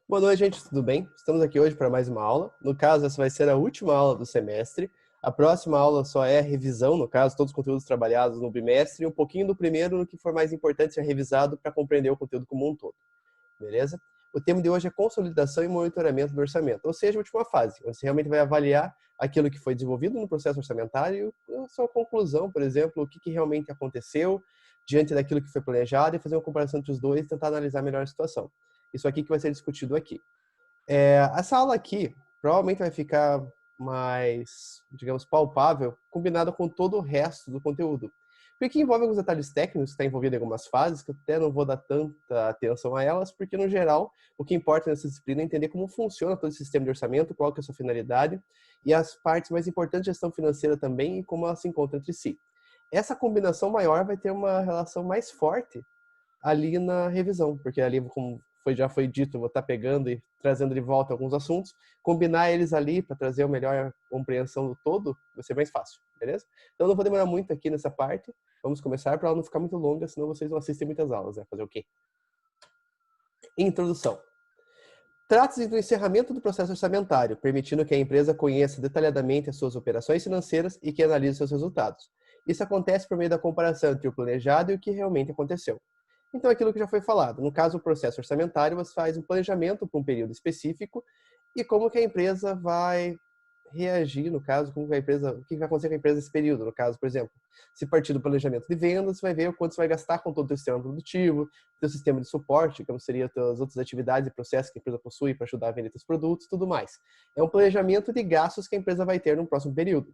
Boa noite, gente, tudo bem? Estamos aqui hoje para mais uma aula. No caso, essa vai ser a última aula do semestre. A próxima aula só é a revisão, no caso, todos os conteúdos trabalhados no bimestre e um pouquinho do primeiro, no que for mais importante ser revisado para compreender o conteúdo como um todo. Beleza? O tema de hoje é consolidação e monitoramento do orçamento, ou seja, a última fase, onde você realmente vai avaliar aquilo que foi desenvolvido no processo orçamentário e a sua conclusão, por exemplo, o que realmente aconteceu diante daquilo que foi planejado e fazer uma comparação entre os dois e tentar analisar melhor a situação. Isso aqui que vai ser discutido aqui. Essa aula aqui provavelmente vai ficar mais, digamos, palpável, combinada com todo o resto do conteúdo. Porque envolve alguns detalhes técnicos, está envolvido em algumas fases, que eu até não vou dar tanta atenção a elas, porque, no geral, o que importa nessa disciplina é entender como funciona todo esse sistema de orçamento, qual que é a sua finalidade, e as partes mais importantes de gestão financeira também, e como elas se encontram entre si. Essa combinação maior vai ter uma relação mais forte ali na revisão, porque ali, como já foi dito, eu vou estar pegando e trazendo de volta alguns assuntos, combinar eles ali para trazer a melhor compreensão do todo, vai ser mais fácil, beleza? Então não vou demorar muito aqui nessa parte, vamos começar para ela não ficar muito longa, senão vocês não assistem muitas aulas, né? Fazer o quê? Introdução. Trata-se do encerramento do processo orçamentário, permitindo que a empresa conheça detalhadamente as suas operações financeiras e que analise seus resultados. Isso acontece por meio da comparação entre o planejado e o que realmente aconteceu. Então, aquilo que já foi falado. No caso, o processo orçamentário, você faz um planejamento para um período específico e como que a empresa vai reagir, no caso, como que a empresa, o que vai acontecer com a empresa nesse período. No caso, por exemplo, se partir do planejamento de vendas, você vai ver o quanto você vai gastar com todo o teu sistema produtivo, teu sistema de suporte, como seria as outras atividades e processos que a empresa possui para ajudar a vender seus produtos, tudo mais. É um planejamento de gastos que a empresa vai ter no próximo período.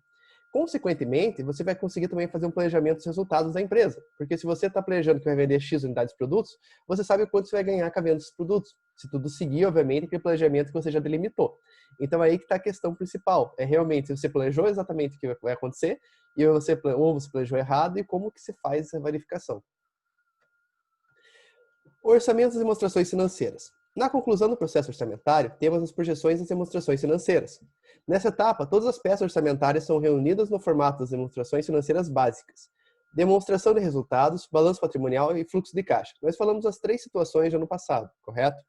Consequentemente, você vai conseguir também fazer um planejamento dos resultados da empresa. Porque se você está planejando que vai vender X unidades de produtos, você sabe o quanto você vai ganhar com a venda desses produtos. Se tudo seguir, obviamente, aquele planejamento que você já delimitou. Então, aí que está a questão principal. É realmente se você planejou exatamente o que vai acontecer, ou você planejou errado, e como que se faz essa verificação. Orçamento das demonstrações financeiras. Na conclusão do processo orçamentário, temos as projeções das demonstrações financeiras. Nessa etapa, todas as peças orçamentárias são reunidas no formato das demonstrações financeiras básicas. Demonstração de resultados, balanço patrimonial e fluxo de caixa. Nós falamos as três situações já no passado, correto?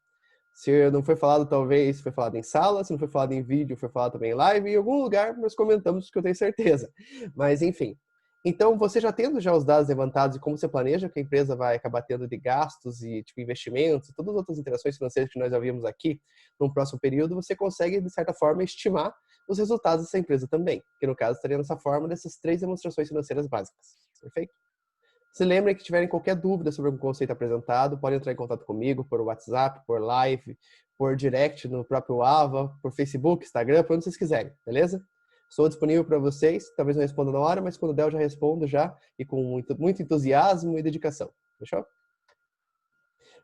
Se não foi falado, talvez foi falado em sala, se não foi falado em vídeo, foi falado também em live, em algum lugar nós comentamos que eu tenho certeza. Mas enfim. Então, você já tendo já os dados levantados e como você planeja que a empresa vai acabar tendo de gastos e tipo, investimentos, todas as outras interações financeiras que nós já vimos aqui, no próximo período, você consegue, de certa forma, estimar os resultados dessa empresa também, que no caso estaria nessa forma dessas três demonstrações financeiras básicas. Perfeito? Se lembrem que tiverem qualquer dúvida sobre o conceito apresentado, podem entrar em contato comigo por WhatsApp, por live, por direct no próprio Ava, por Facebook, Instagram, por onde vocês quiserem, beleza? Estou disponível para vocês, talvez não responda na hora, mas quando der eu já respondo já, e com muito entusiasmo e dedicação, fechou?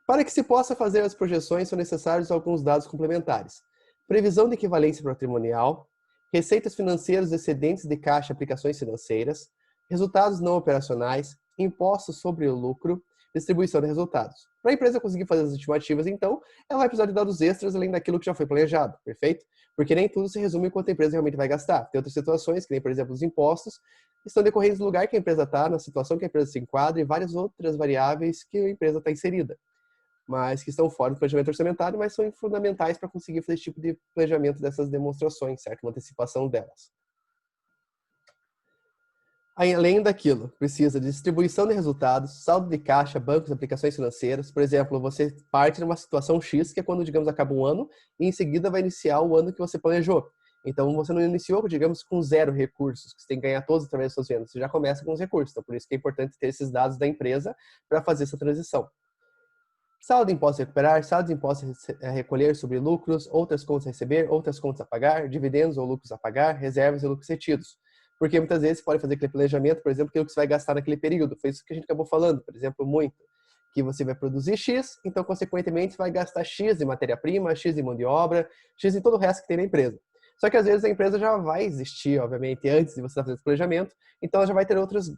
Para que se possa fazer as projeções são necessários alguns dados complementares. Previsão de equivalência patrimonial, receitas financeiras excedentes de caixa e aplicações financeiras, resultados não operacionais, impostos sobre o lucro, distribuição de resultados. Para a empresa conseguir fazer as estimativas, então, ela vai precisar de dados extras além daquilo que já foi planejado, perfeito? Porque nem tudo se resume em quanto a empresa realmente vai gastar. Tem outras situações, que nem, por exemplo, os impostos, que estão decorrentes do lugar que a empresa está, na situação que a empresa se enquadra e várias outras variáveis que a empresa está inserida, mas que estão fora do planejamento orçamentário, mas são fundamentais para conseguir fazer esse tipo de planejamento dessas demonstrações, certo? Uma antecipação delas. Além daquilo, precisa de distribuição de resultados, saldo de caixa, bancos, aplicações financeiras. Por exemplo, você parte de uma situação X, que é quando, digamos, acaba um ano, e em seguida vai iniciar o ano que você planejou. Então, você não iniciou, digamos, com 0 recursos, que você tem que ganhar todos através das suas vendas. Você já começa com os recursos. Então, por isso que é importante ter esses dados da empresa para fazer essa transição. Saldo de impostos a recuperar, saldo de impostos a recolher sobre lucros, outras contas a receber, outras contas a pagar, dividendos ou lucros a pagar, reservas e lucros retidos. Porque muitas vezes você pode fazer aquele planejamento, por exemplo, aquilo que você vai gastar naquele período. Foi isso que a gente acabou falando, por exemplo, muito. Que você vai produzir X, então, consequentemente, você vai gastar X em matéria-prima, X em mão de obra, X em todo o resto que tem na empresa. Só que às vezes a empresa já vai existir, obviamente, antes de você estar fazendo esse planejamento, então ela já vai ter outras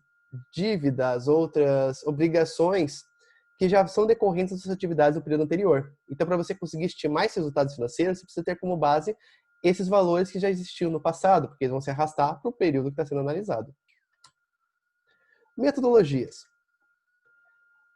dívidas, outras obrigações que já são decorrentes das suas atividades do período anterior. Então, para você conseguir estimar esses resultados financeiros, você precisa ter como base esses valores que já existiam no passado, porque eles vão se arrastar para o período que está sendo analisado. Metodologias.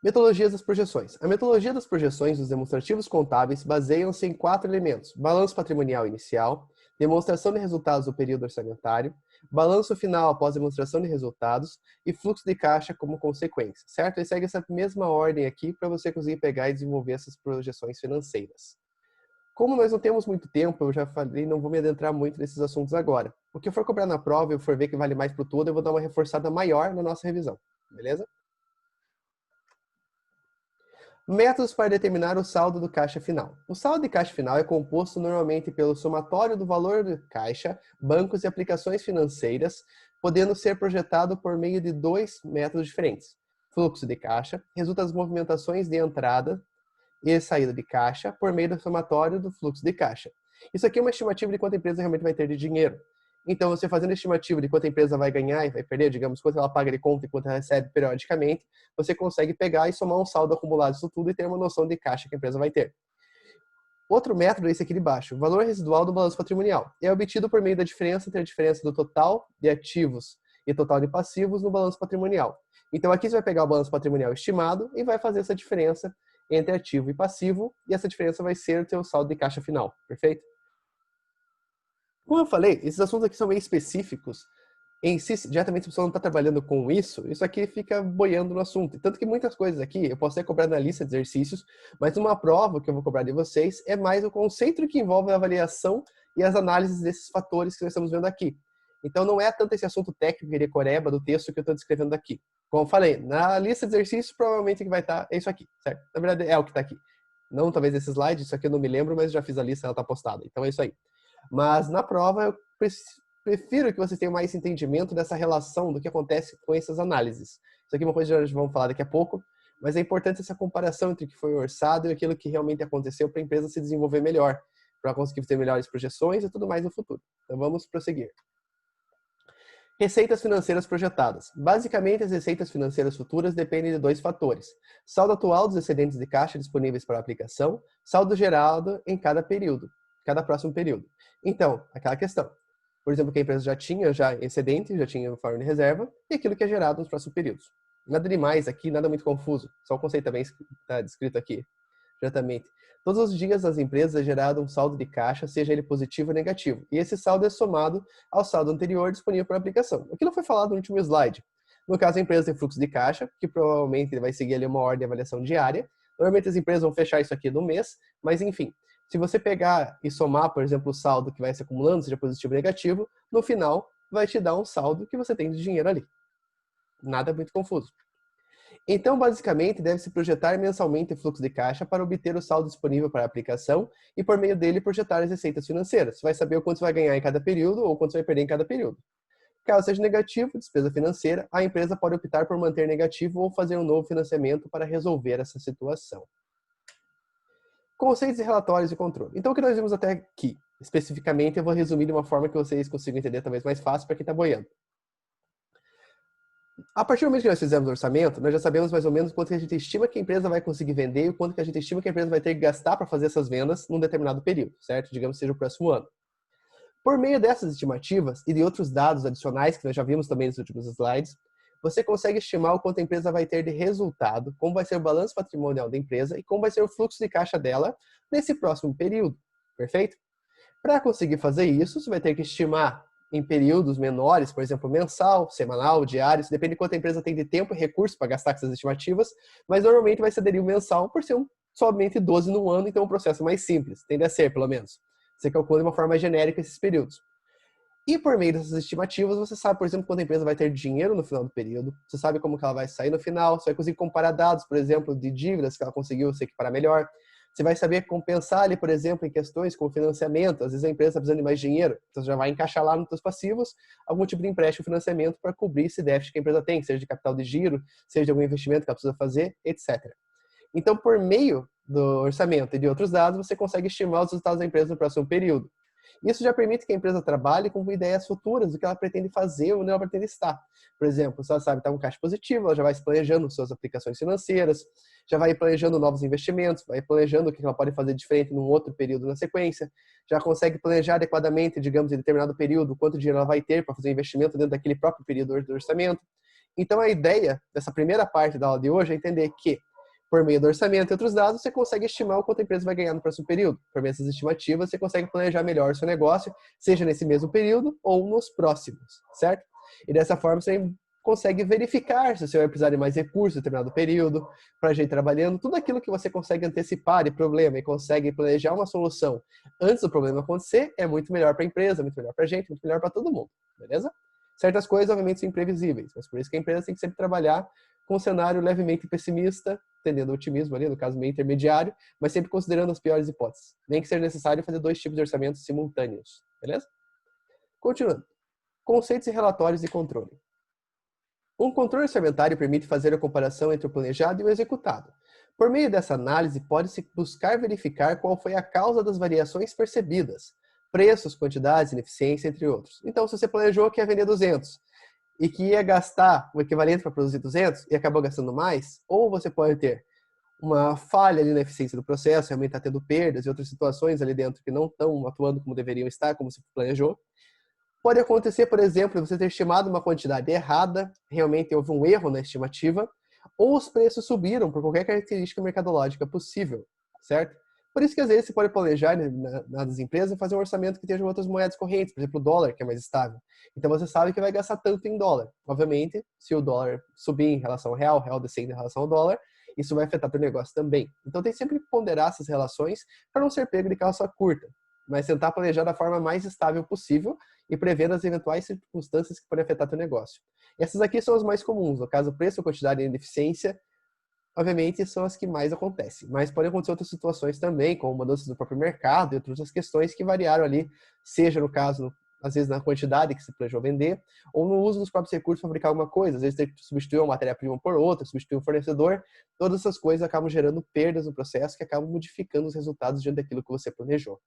Metodologias das projeções. A metodologia das projeções dos demonstrativos contábeis baseiam-se em 4 elementos: balanço patrimonial inicial, demonstração de resultados do período orçamentário, balanço final após demonstração de resultados e fluxo de caixa como consequência, certo? Ele segue essa mesma ordem aqui para você conseguir pegar e desenvolver essas projeções financeiras. Como nós não temos muito tempo, eu já falei, não vou me adentrar muito nesses assuntos agora. O que eu for cobrar na prova e eu for ver que vale mais para o todo, eu vou dar uma reforçada maior na nossa revisão, beleza? Métodos para determinar o saldo do caixa final. O saldo de caixa final é composto normalmente pelo somatório do valor de caixa, bancos e aplicações financeiras, podendo ser projetado por meio de 2 métodos diferentes. Fluxo de caixa resulta das movimentações de entrada e saída de caixa por meio do somatório do fluxo de caixa. Isso aqui é uma estimativa de quanto a empresa realmente vai ter de dinheiro. Então, você fazendo a estimativa de quanto a empresa vai ganhar e vai perder, digamos, quanto ela paga de conta e quanto ela recebe periodicamente, você consegue pegar e somar um saldo acumulado disso tudo e ter uma noção de caixa que a empresa vai ter. Outro método é esse aqui de baixo, o valor residual do balanço patrimonial. É obtido por meio da diferença entre a diferença do total de ativos e total de passivos no balanço patrimonial. Então, aqui você vai pegar o balanço patrimonial estimado e vai fazer essa diferença entre ativo e passivo, e essa diferença vai ser o seu saldo de caixa final, perfeito? Como eu falei, esses assuntos aqui são meio específicos. Em si, diretamente, se a pessoa não está trabalhando com isso aqui fica boiando no assunto. Tanto que muitas coisas aqui eu posso ser cobrado na lista de exercícios, mas uma prova que eu vou cobrar de vocês é mais o conceito que envolve a avaliação e as análises desses fatores que nós estamos vendo aqui. Então, não é tanto esse assunto técnico e decoreba do texto que eu estou descrevendo aqui. Como eu falei, na lista de exercícios, provavelmente que vai estar é isso aqui, certo? Na verdade, é o que está aqui. Não talvez esse slide, isso aqui eu não me lembro, mas já fiz a lista, ela está postada. Então, é isso aí. Mas na prova eu prefiro que vocês tenham mais entendimento dessa relação do que acontece com essas análises. Isso aqui é uma coisa que nós vamos falar daqui a pouco, mas é importante essa comparação entre o que foi orçado e aquilo que realmente aconteceu para a empresa se desenvolver melhor, para conseguir ter melhores projeções e tudo mais no futuro. Então vamos prosseguir. Receitas financeiras projetadas. Basicamente, as receitas financeiras futuras dependem de 2 fatores: saldo atual dos excedentes de caixa disponíveis para aplicação, saldo gerado em cada período, cada próximo período. Então, aquela questão. Por exemplo, que a empresa já tinha excedente, já tinha forma de reserva, e aquilo que é gerado nos próximos períodos. Nada demais aqui, nada muito confuso. Só o conceito também está descrito aqui, diretamente. Todos os dias nas empresas é gerado um saldo de caixa, seja ele positivo ou negativo. E esse saldo é somado ao saldo anterior disponível para aplicação. Aquilo foi falado no último slide. No caso, a empresa tem fluxo de caixa, que provavelmente vai seguir ali uma ordem de avaliação diária. Normalmente as empresas vão fechar isso aqui no mês, mas enfim. Se você pegar e somar, por exemplo, o saldo que vai se acumulando, seja positivo ou negativo, no final vai te dar um saldo que você tem de dinheiro ali. Nada muito confuso. Então, basicamente, deve-se projetar mensalmente o fluxo de caixa para obter o saldo disponível para a aplicação e, por meio dele, projetar as receitas financeiras. Você vai saber o quanto você vai ganhar em cada período ou quanto você vai perder em cada período. Caso seja negativo, despesa financeira, a empresa pode optar por manter negativo ou fazer um novo financiamento para resolver essa situação. Conceitos de relatórios e controle. Então, o que nós vimos até aqui, especificamente, eu vou resumir de uma forma que vocês consigam entender talvez mais fácil para quem está boiando. A partir do momento que nós fizemos o orçamento, nós já sabemos mais ou menos quanto que a gente estima que a empresa vai conseguir vender e o quanto que a gente estima que a empresa vai ter que gastar para fazer essas vendas num determinado período, certo? Digamos que seja o próximo ano. Por meio dessas estimativas e de outros dados adicionais que nós já vimos também nos últimos slides, você consegue estimar o quanto a empresa vai ter de resultado, como vai ser o balanço patrimonial da empresa e como vai ser o fluxo de caixa dela nesse próximo período, perfeito? Para conseguir fazer isso, você vai ter que estimar em períodos menores, por exemplo, mensal, semanal, diário, isso depende de quanto a empresa tem de tempo e recurso para gastar com essas estimativas, mas normalmente vai ser aderir mensal por ser somente 12 no ano, então é um processo mais simples, tende a ser, pelo menos. Você calcula de uma forma mais genérica esses períodos. E por meio dessas estimativas, você sabe, por exemplo, quanto a empresa vai ter dinheiro no final do período, você sabe como que ela vai sair no final, você vai conseguir comparar dados, por exemplo, de dívidas que ela conseguiu se equiparar melhor, você vai saber compensar ali, por exemplo, em questões como financiamento, às vezes a empresa está precisando de mais dinheiro, então você já vai encaixar lá nos seus passivos algum tipo de empréstimo ou financiamento para cobrir esse déficit que a empresa tem, seja de capital de giro, seja de algum investimento que ela precisa fazer, etc. Então, por meio do orçamento e de outros dados, você consegue estimar os resultados da empresa no próximo período. Isso já permite que a empresa trabalhe com ideias futuras do que ela pretende fazer ou onde ela pretende estar. Por exemplo, se ela sabe que está com caixa positivo, ela já vai se planejando suas aplicações financeiras, já vai planejando novos investimentos, vai planejando o que ela pode fazer diferente num outro período na sequência, já consegue planejar adequadamente, digamos, em determinado período, quanto dinheiro ela vai ter para fazer investimento dentro daquele próprio período do orçamento. Então, a ideia dessa primeira parte da aula de hoje é entender que Por meio do orçamento e outros dados, você consegue estimar o quanto a empresa vai ganhar no próximo período. Por meio dessas estimativas, você consegue planejar melhor o seu negócio, seja nesse mesmo período ou nos próximos, certo? E dessa forma, você consegue verificar se você vai precisar de mais recursos em determinado período, para a gente trabalhando, tudo aquilo que você consegue antecipar de problema e consegue planejar uma solução antes do problema acontecer, é muito melhor para a empresa, muito melhor para a gente, muito melhor para todo mundo, beleza? Certas coisas, obviamente, são imprevisíveis, mas por isso que a empresa tem que sempre trabalhar com um cenário levemente pessimista, tendendo ao otimismo ali, no caso meio intermediário, mas sempre considerando as piores hipóteses. Nem que seja necessário fazer 2 tipos de orçamentos simultâneos, beleza? Continuando. Conceitos e relatórios de controle. Um controle orçamentário permite fazer a comparação entre o planejado e o executado. Por meio dessa análise, pode-se buscar verificar qual foi a causa das variações percebidas, preços, quantidades, ineficiência, entre outros. Então, se você planejou que ia vender 200 e que ia gastar o equivalente para produzir 200 e acabou gastando mais, ou você pode ter uma falha ali na eficiência do processo, realmente está tendo perdas e outras situações ali dentro que não estão atuando como deveriam estar, como você planejou. Pode acontecer, por exemplo, você ter estimado uma quantidade errada, realmente houve um erro na estimativa, ou os preços subiram por qualquer característica mercadológica possível, certo? Por isso que às vezes você pode planejar nas empresas fazer um orçamento que tenha outras moedas correntes, por exemplo, o dólar, que é mais estável. Então você sabe que vai gastar tanto em dólar. Obviamente, se o dólar subir em relação ao real, o real descer em relação ao dólar, isso vai afetar o negócio também. Então tem sempre que ponderar essas relações para não ser pego de calça curta, mas tentar planejar da forma mais estável possível e prevendo as eventuais circunstâncias que podem afetar teu negócio. Essas aqui são as mais comuns, no caso, preço, quantidade e ineficiência, obviamente são as que mais acontecem, mas podem acontecer outras situações também, como mudanças do próprio mercado e outras questões que variaram ali, seja no caso, às vezes na quantidade que se planejou vender, ou no uso dos próprios recursos para fabricar alguma coisa, às vezes ter que substituir uma matéria-prima por outra, substituir um fornecedor, todas essas coisas acabam gerando perdas no processo que acabam modificando os resultados diante daquilo que você planejou.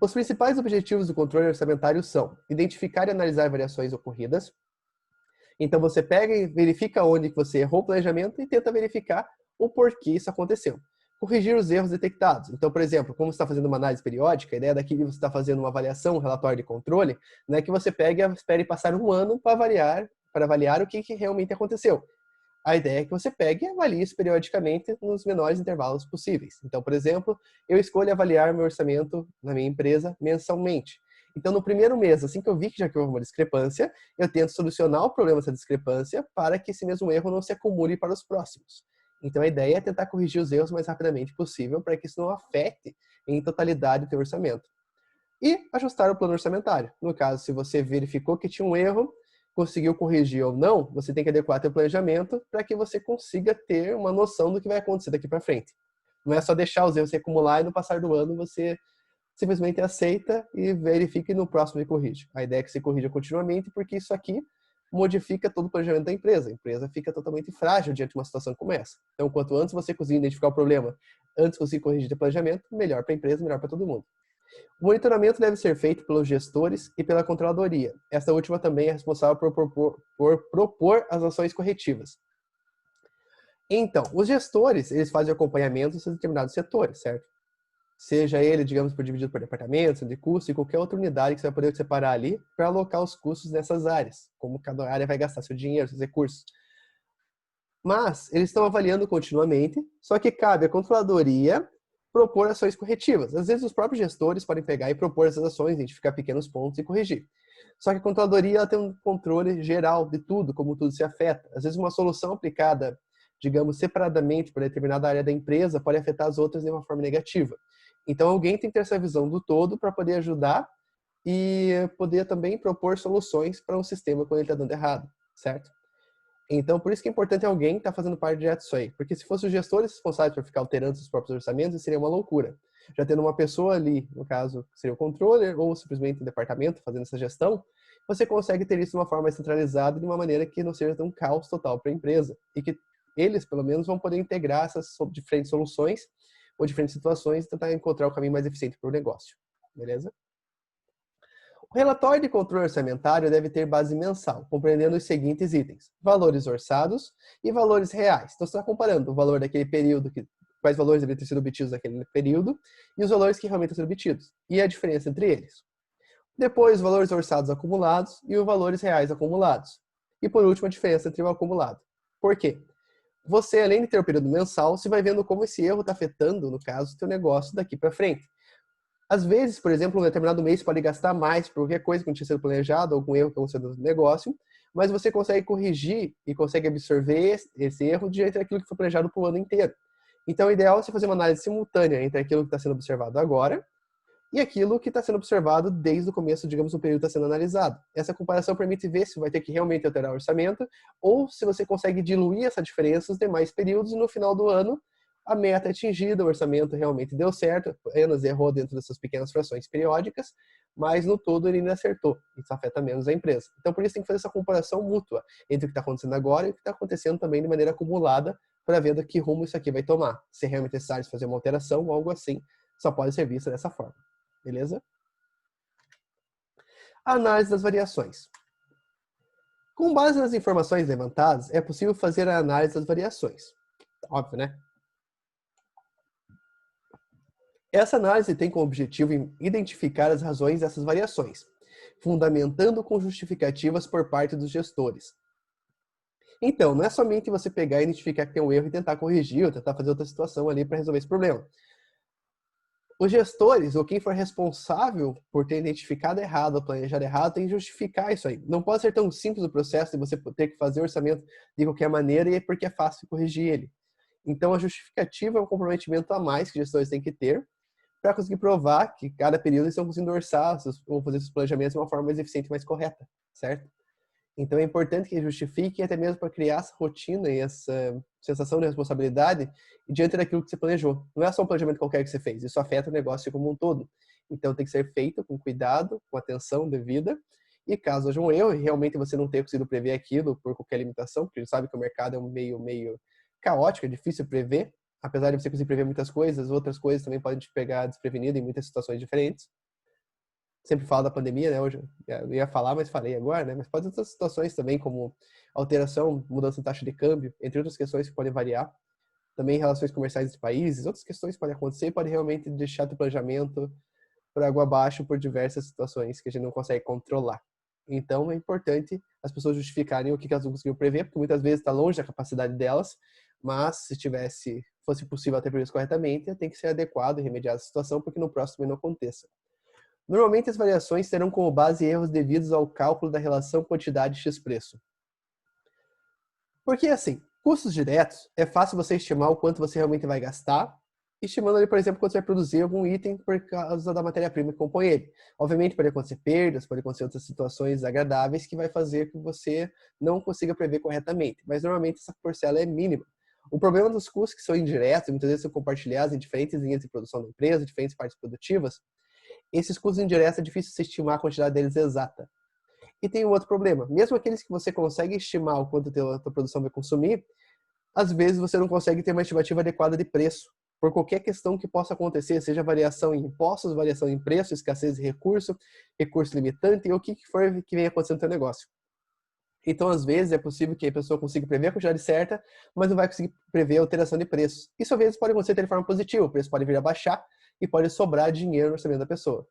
Os principais objetivos do controle orçamentário são identificar e analisar variações ocorridas. Então você pega e verifica onde você errou o planejamento e tenta verificar o porquê isso aconteceu. Corrigir os erros detectados. Então, por exemplo, como você está fazendo uma análise periódica, a ideia daqui que você está fazendo uma avaliação, um relatório de controle, não é que você pegue e espere passar um ano para avaliar o que realmente aconteceu. A ideia é que você pegue e avalie isso periodicamente nos menores intervalos possíveis. Então, por exemplo, eu escolho avaliar meu orçamento na minha empresa mensalmente. Então, no primeiro mês, assim que eu vi que já houve uma discrepância, eu tento solucionar o problema dessa discrepância para que esse mesmo erro não se acumule para os próximos. Então, a ideia é tentar corrigir os erros o mais rapidamente possível para que isso não afete em totalidade o teu orçamento. E ajustar o plano orçamentário. No caso, se você verificou que tinha um erro, conseguiu corrigir ou não, você tem que adequar seu planejamento para que você consiga ter uma noção do que vai acontecer daqui para frente. Não é só deixar os erros se acumular e no passar do ano você simplesmente aceita e verifica e no próximo você corrige. A ideia é que você corrija continuamente, porque isso aqui modifica todo o planejamento da empresa. A empresa fica totalmente frágil diante de uma situação como essa. Então, quanto antes você conseguir identificar o problema, antes conseguir corrigir o planejamento, melhor para a empresa, melhor para todo mundo. O monitoramento deve ser feito pelos gestores e pela controladoria. Esta última também é responsável por propor as ações corretivas. Então, os gestores, eles fazem acompanhamento em determinados setores, certo? Seja ele, digamos, dividido por departamentos, de custo e qualquer outra unidade que você vai poder separar ali para alocar os custos nessas áreas, como cada área vai gastar seu dinheiro, seus recursos. Mas eles estão avaliando continuamente, só que cabe à controladoria propor ações corretivas. Às vezes os próprios gestores podem pegar e propor essas ações, identificar pequenos pontos e corrigir. Só que a controladoria ela tem um controle geral de tudo, como tudo se afeta. Às vezes uma solução aplicada, digamos, separadamente para determinada área da empresa pode afetar as outras de uma forma negativa. Então alguém tem que ter essa visão do todo para poder ajudar e poder também propor soluções para um sistema quando ele está dando errado, certo? Então, por isso que é importante alguém estar fazendo parte direto disso aí. Porque se fossem os gestores responsáveis por ficar alterando seus próprios orçamentos, seria uma loucura. Já tendo uma pessoa ali, no caso, seria o controller ou simplesmente o departamento fazendo essa gestão, você consegue ter isso de uma forma mais centralizada, de uma maneira que não seja tão caos total para a empresa. E que eles, pelo menos, vão poder integrar essas diferentes soluções ou diferentes situações e tentar encontrar o caminho mais eficiente para o negócio. Beleza? O relatório de controle orçamentário deve ter base mensal, compreendendo os seguintes itens: valores orçados e valores reais. Então, você está comparando o valor daquele período, quais valores deveriam ter sido obtidos naquele período, e os valores que realmente estão sendo obtidos, e a diferença entre eles. Depois, os valores orçados acumulados e os valores reais acumulados. E, por último, a diferença entre o acumulado. Por quê? você, além de ter o período mensal, você vai vendo como esse erro está afetando, no caso, o teu negócio daqui para frente. Às vezes, por exemplo, um determinado mês você pode gastar mais por qualquer coisa que não tinha sido planejado, algum erro que aconteceu no negócio, mas você consegue corrigir e consegue absorver esse erro diante daquilo que foi planejado para o ano inteiro. Então, o ideal é você fazer uma análise simultânea entre aquilo que está sendo observado agora e aquilo que está sendo observado desde o começo, digamos, do período que está sendo analisado. Essa comparação permite ver se vai ter que realmente alterar o orçamento ou se você consegue diluir essa diferença nos demais períodos e no final do ano a meta é atingida, o orçamento realmente deu certo, apenas errou dentro dessas pequenas frações periódicas, mas no todo ele ainda acertou. Isso afeta menos a empresa. Então, por isso tem que fazer essa comparação mútua entre o que está acontecendo agora e o que está acontecendo também de maneira acumulada para ver que rumo isso aqui vai tomar. Se é realmente necessário fazer uma alteração ou algo assim, só pode ser visto dessa forma. Beleza? A análise das variações. Com base nas informações levantadas, é possível fazer a análise das variações. Óbvio, né? Essa análise tem como objetivo identificar as razões dessas variações, fundamentando com justificativas por parte dos gestores. Então, não é somente você pegar e identificar que tem um erro e tentar corrigir ou tentar fazer outra situação ali para resolver esse problema. Os gestores, ou quem for responsável por ter identificado errado ou planejado errado, tem que justificar isso aí. Não pode ser tão simples o processo de você ter que fazer o orçamento de qualquer maneira e é porque é fácil corrigir ele. Então, a justificativa é um comprometimento a mais que os gestores têm que ter para conseguir provar que cada período eles estão conseguindo orçar ou fazer esses planejamentos de uma forma mais eficiente e mais correta, certo? Então é importante que justifiquem até mesmo para criar essa rotina e essa sensação de responsabilidade diante daquilo que você planejou. Não é só um planejamento qualquer que você fez, isso afeta o negócio como um todo. Então tem que ser feito com cuidado, com atenção devida, e caso haja um erro e realmente você não tenha conseguido prever aquilo por qualquer limitação, porque a gente sabe que o mercado é um meio caótico, é difícil prever, apesar de você conseguir prever muitas coisas, outras coisas também podem te pegar desprevenido em muitas situações diferentes. Sempre falo da pandemia, né? Hoje eu ia falar, mas falei agora, né? Mas pode ter outras situações também, como alteração, mudança de taxa de câmbio, entre outras questões que podem variar. Também relações comerciais entre países, outras questões podem acontecer e pode realmente deixar o planejamento por água abaixo por diversas situações que a gente não consegue controlar. Então é importante as pessoas justificarem o que elas não conseguiram prever, porque muitas vezes está longe da capacidade delas, mas se fosse possível até prever isso corretamente, tem que ser adequado e remediar a situação, porque no próximo não aconteça. Normalmente as variações terão como base erros devidos ao cálculo da relação quantidade x-preço. Porque assim, custos diretos, é fácil você estimar o quanto você realmente vai gastar, estimando ali, por exemplo, quando você vai produzir algum item por causa da matéria-prima que compõe ele. Obviamente pode acontecer perdas, pode acontecer outras situações desagradáveis que vai fazer que você não consiga prever corretamente, mas normalmente essa parcela é mínima. O problema dos custos que são indiretos, muitas vezes são compartilhados em diferentes linhas de produção da empresa, diferentes partes produtivas, esses custos indiretos é difícil se estimar a quantidade deles exata. E tem um outro problema. Mesmo aqueles que você consegue estimar o quanto a tua produção vai consumir, às vezes você não consegue ter uma estimativa adequada de preço. Por qualquer questão que possa acontecer, seja variação em impostos, variação em preço, escassez de recurso, recurso limitante, ou o que for que venha acontecendo no teu negócio. Então, às vezes, é possível que a pessoa consiga prever a quantidade certa, mas não vai conseguir prever a alteração de preço. Isso, às vezes, pode acontecer de forma positiva. O preço pode vir a baixar e pode sobrar dinheiro no orçamento da pessoa.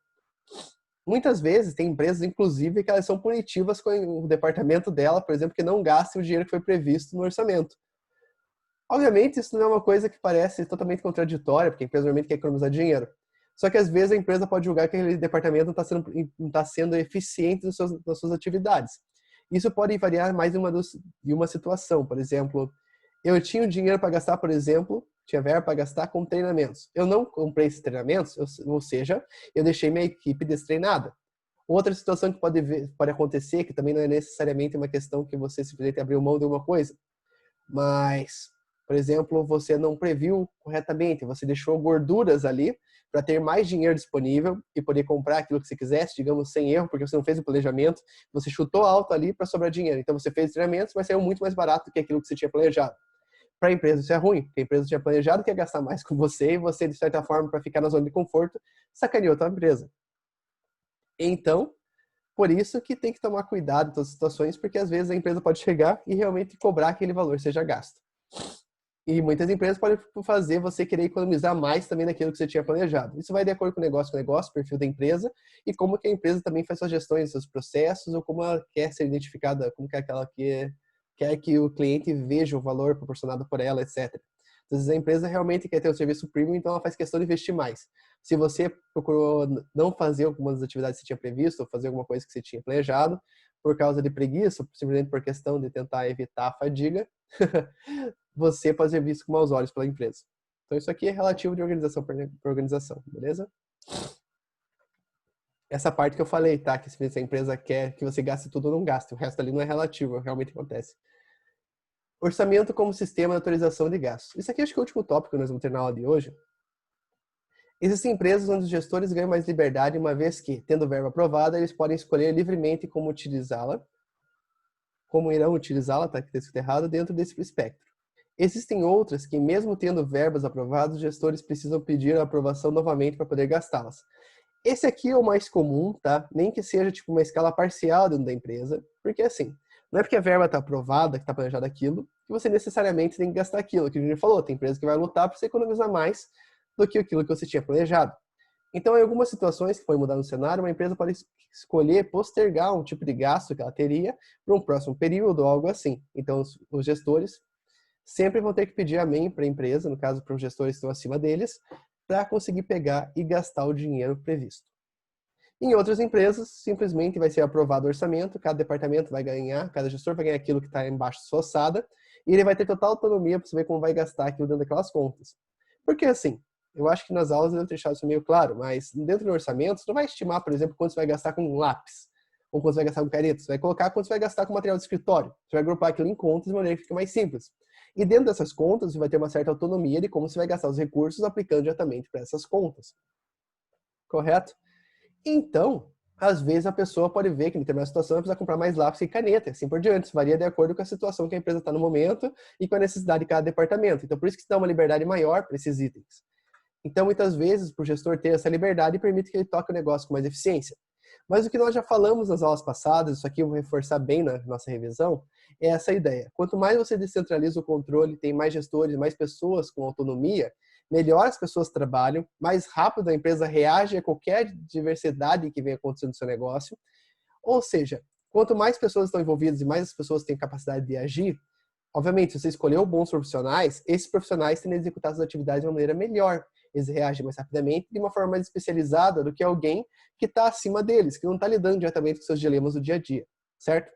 Muitas vezes, tem empresas, inclusive, que elas são punitivas com o departamento dela, por exemplo, que não gaste o dinheiro que foi previsto no orçamento. Obviamente, isso não é uma coisa que parece totalmente contraditória, porque a empresa normalmente quer economizar dinheiro. Só que, às vezes, a empresa pode julgar que aquele departamento não está sendo eficiente nas suas atividades. Isso pode variar mais de uma situação. Por exemplo, eu tinha o dinheiro para gastar, por exemplo, tinha verba para gastar com treinamentos. Eu não comprei esses treinamentos, ou seja, eu deixei minha equipe destreinada. Outra situação que pode acontecer, que também não é necessariamente uma questão que você simplesmente abriu mão de uma coisa, mas, por exemplo, você não previu corretamente, você deixou gorduras ali para ter mais dinheiro disponível e poder comprar aquilo que você quisesse, digamos, sem erro, porque você não fez o planejamento, você chutou alto ali para sobrar dinheiro. Então você fez treinamentos, mas saiu muito mais barato do que aquilo que você tinha planejado. Para a empresa isso é ruim, porque a empresa tinha planejado que ia gastar mais com você e você, de certa forma, para ficar na zona de conforto, sacaneou a tua empresa. Então, por isso que tem que tomar cuidado em todas as situações, porque às vezes a empresa pode chegar e realmente cobrar que aquele valor seja gasto. E muitas empresas podem fazer você querer economizar mais também daquilo que você tinha planejado. Isso vai de acordo com o negócio, perfil da empresa e como que a empresa também faz suas gestões, seus processos ou como ela quer ser identificada, como que é aquela que quer que o cliente veja o valor proporcionado por ela, etc. Às vezes a empresa realmente quer ter o serviço premium, então ela faz questão de investir mais. Se você procurou não fazer algumas atividades que você tinha previsto, ou fazer alguma coisa que você tinha planejado, por causa de preguiça, simplesmente por questão de tentar evitar a fadiga, você pode ser visto com maus olhos pela empresa. Então isso aqui é relativo de organização para organização, beleza? Essa parte que eu falei, tá? Que se a empresa quer que você gaste tudo, não gaste. O resto ali não é relativo, realmente acontece. Orçamento como sistema de autorização de gastos. Isso aqui acho que é o último tópico que nós vamos ter na aula de hoje. Existem empresas onde os gestores ganham mais liberdade, uma vez que, tendo verba aprovada, eles podem escolher livremente como utilizá-la, como irão utilizá-la, tá? Que está escrito errado, dentro desse espectro. Existem outras que, mesmo tendo verbas aprovadas, os gestores precisam pedir a aprovação novamente para poder gastá-las. Esse aqui é o mais comum, tá? Nem que seja tipo uma escala parcial dentro da empresa, porque assim, não é porque a verba está aprovada, que está planejado aquilo, que você necessariamente tem que gastar aquilo. Que a gente falou, tem empresa que vai lutar para você economizar mais do que aquilo que você tinha planejado. Então, em algumas situações que foi mudar no cenário, uma empresa pode escolher postergar um tipo de gasto que ela teria para um próximo período ou algo assim. Então, os gestores sempre vão ter que pedir amém para a empresa, no caso, para os gestores que estão acima deles, para conseguir pegar e gastar o dinheiro previsto. Em outras empresas, simplesmente vai ser aprovado o orçamento, cada departamento vai ganhar, cada gestor vai ganhar aquilo que está embaixo da sua ossada, e ele vai ter total autonomia para saber como vai gastar aquilo dentro daquelas contas. Porque assim, eu acho que nas aulas eu devo ter deixado isso meio claro, mas dentro do orçamento, você não vai estimar, por exemplo, quanto você vai gastar com lápis, ou quanto você vai gastar com caneta, você vai colocar quanto você vai gastar com material de escritório. Você vai agrupar aquilo em contas de maneira que fique mais simples. E dentro dessas contas, você vai ter uma certa autonomia de como você vai gastar os recursos aplicando diretamente para essas contas. Correto? Então, às vezes a pessoa pode ver que em determinada situação ela precisa comprar mais lápis e caneta, assim por diante. Isso varia de acordo com a situação que a empresa está no momento e com a necessidade de cada departamento. Então, por isso que se dá uma liberdade maior para esses itens. Então, muitas vezes, para o gestor ter essa liberdade, permite que ele toque o negócio com mais eficiência. Mas o que nós já falamos nas aulas passadas, isso aqui eu vou reforçar bem na nossa revisão, é essa ideia. Quanto mais você descentraliza o controle, tem mais gestores, mais pessoas com autonomia, melhor as pessoas trabalham, mais rápido a empresa reage a qualquer diversidade que venha acontecendo no seu negócio. Ou seja, quanto mais pessoas estão envolvidas e mais as pessoas têm capacidade de agir, obviamente, se você escolheu bons profissionais, esses profissionais tendem a executar as atividades de uma maneira melhor. Eles reagem mais rapidamente, de uma forma mais especializada do que alguém que está acima deles, que não está lidando diretamente com seus dilemas do dia a dia, certo?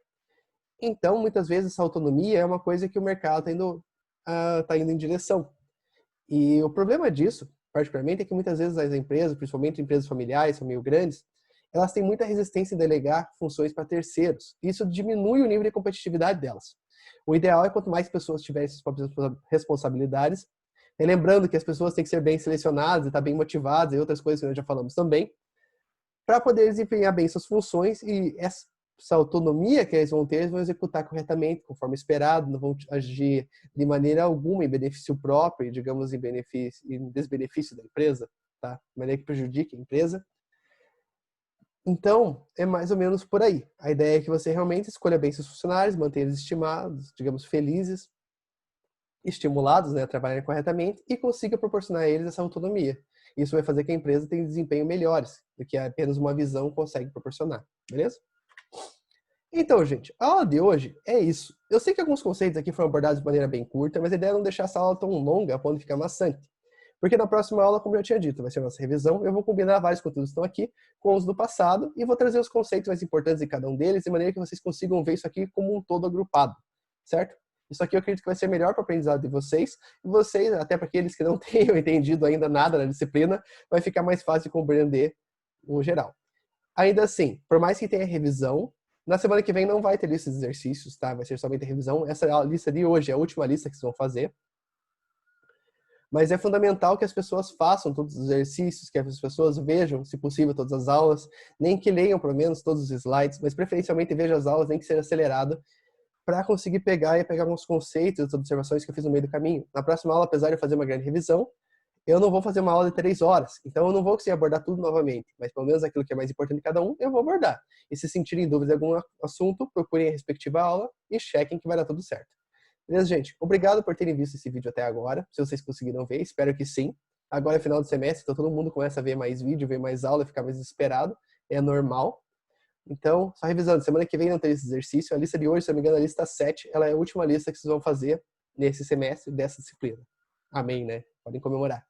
Então, muitas vezes, essa autonomia é uma coisa que o mercado está indo em direção. E o problema disso, particularmente, é que muitas vezes as empresas, principalmente empresas familiares, são meio grandes, elas têm muita resistência em delegar funções para terceiros. Isso diminui o nível de competitividade delas. O ideal é quanto mais pessoas tiverem suas próprias responsabilidades, lembrando que as pessoas têm que ser bem selecionadas e estar bem motivadas e outras coisas que nós já falamos também, para poder desempenhar bem suas funções e essa autonomia que eles vão ter, eles vão executar corretamente, conforme esperado, não vão agir de maneira alguma em benefício próprio, digamos em desbenefício da empresa, tá? De maneira que prejudique a empresa. Então, é mais ou menos por aí. A ideia é que você realmente escolha bem seus funcionários, mantenha eles estimados, digamos, felizes, estimulados, né, a trabalharem corretamente e consiga proporcionar a eles essa autonomia. Isso vai fazer que a empresa tenha desempenho melhores do que apenas uma visão consegue proporcionar, beleza? Então, gente, a aula de hoje é isso. Eu sei que alguns conceitos aqui foram abordados de maneira bem curta, mas a ideia é não deixar essa aula tão longa a ponto de ficar maçante. Porque na próxima aula, como eu já tinha dito, vai ser a nossa revisão, eu vou combinar vários conteúdos que estão aqui com os do passado e vou trazer os conceitos mais importantes de cada um deles, de maneira que vocês consigam ver isso aqui como um todo agrupado, certo? Isso aqui eu acredito que vai ser melhor para o aprendizado de vocês, e vocês, até para aqueles que não tenham entendido ainda nada na disciplina, vai ficar mais fácil de compreender o geral. Ainda assim, por mais que tenha revisão, na semana que vem não vai ter lista de exercícios, tá? Vai ser somente a revisão. Essa é a lista de hoje, é a última lista que vocês vão fazer. Mas é fundamental que as pessoas façam todos os exercícios, que as pessoas vejam, se possível, todas as aulas, nem que leiam pelo menos todos os slides, mas preferencialmente vejam as aulas, nem que seja acelerado, para conseguir pegar alguns conceitos, as observações que eu fiz no meio do caminho. Na próxima aula, apesar de eu fazer uma grande revisão, eu não vou fazer uma aula de 3 horas, então eu não vou conseguir abordar tudo novamente, mas pelo menos aquilo que é mais importante de cada um, eu vou abordar. E se sentirem dúvidas de algum assunto, procurem a respectiva aula e chequem que vai dar tudo certo. Beleza, gente? Obrigado por terem visto esse vídeo até agora, se vocês conseguiram ver, espero que sim. Agora é final do semestre, então todo mundo começa a ver mais vídeo, ver mais aula, ficar mais desesperado, é normal. Então, só revisando, semana que vem não tem esse exercício. A lista de hoje, se eu não me engano, a lista 7, ela é a última lista que vocês vão fazer nesse semestre dessa disciplina. Amém, né? Podem comemorar.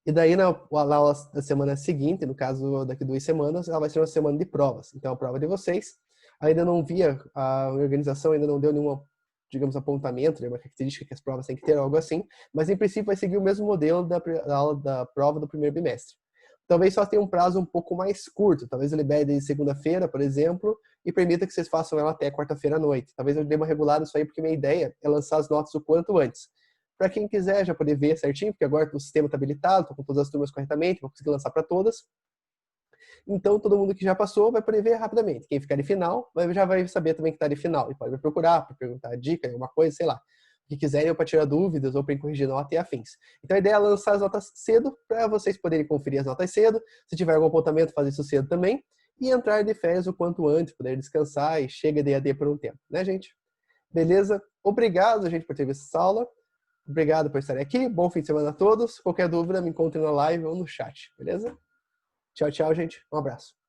E daí, na aula da semana seguinte, no caso daqui 2 semanas, ela vai ser uma semana de provas. Então, a prova de vocês, ainda não via, a organização ainda não deu nenhuma, digamos, apontamento, nenhuma característica que as provas têm que ter, algo assim, mas em princípio vai seguir o mesmo modelo da aula da prova do primeiro bimestre. Talvez só tenha um prazo um pouco mais curto, talvez eu libere desde segunda-feira, por exemplo, e permita que vocês façam ela até quarta-feira à noite. Talvez eu dê uma regulada nisso aí, porque minha ideia é lançar as notas o quanto antes. Para quem quiser já poder ver certinho, porque agora o sistema está habilitado, estou com todas as turmas corretamente, vou conseguir lançar para todas. Então, todo mundo que já passou vai poder ver rapidamente. Quem ficar de final já vai saber também que está de final. E pode me procurar para perguntar dica, alguma coisa, sei lá. O que quiserem, ou para tirar dúvidas, ou para corrigir nota e afins. Então, a ideia é lançar as notas cedo, para vocês poderem conferir as notas cedo. Se tiver algum apontamento, fazer isso cedo também. E entrar de férias o quanto antes, poder descansar e chega de EAD por um tempo. Né, gente? Beleza? Obrigado, gente, por ter visto essa aula. Obrigado por estarem aqui. Bom fim de semana a todos. Qualquer dúvida, me encontre na live ou no chat. Beleza? Tchau, tchau, gente. Um abraço.